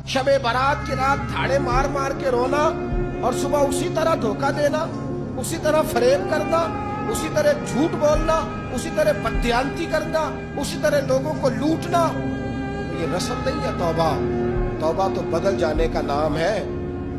शब बारात की रात धाड़े मार मार के रोना और सुबह उसी तरह धोखा देना, उसी तरह फरेब करना, उसी तरह झूठ बोलना, उसी तरह बदयांती करना, उसी तरह लोगों को लूटना, ये रस्म नहीं है तौबा। तौबा तो बदल जाने का नाम है,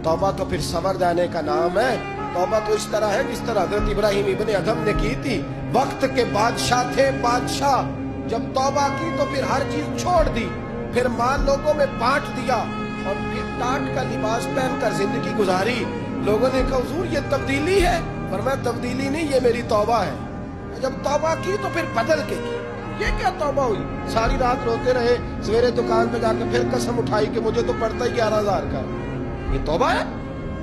तौबा तो फिर संवर जाने का नाम है। तौबा तो इस तरह है जिस तरह हजरत इब्राहिम इब्ने अदम ने की थी। वक्त के बादशाह थे बादशाह, जब तौबा की तो फिर हर चीज छोड़ दी, फिर माल लोगों में बांट दिया और फिर टाट का लिबास पहनकर जिंदगी गुजारी। लोगों ने कहा हुजूर ये तब्दीली है, पर मैं तब्दीली नहीं, ये मेरी तौबा है। जब तौबा की तो फिर बदल के की। ये क्या तौबा हुई? सारी रात रोते रहे, सवेरे दुकान पे जाकर फिर कसम उठाई कि मुझे तो पड़ता ही 11,000 का। ये तौबा है?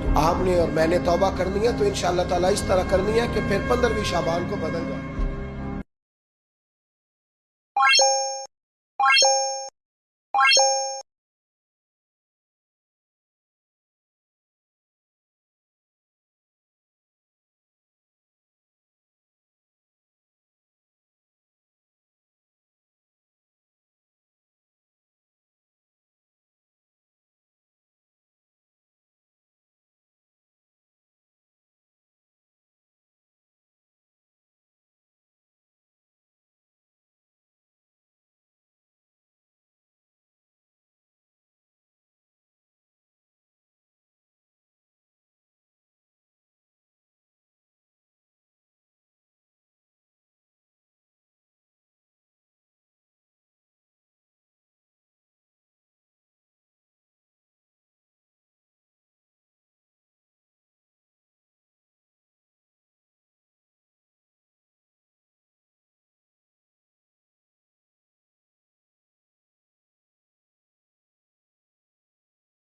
तो आपने और मैंने तौबा करनी है तो इंशाअल्लाह ताला इस तरह करनी है कि फिर 15वीं शाबान को बदल जाए।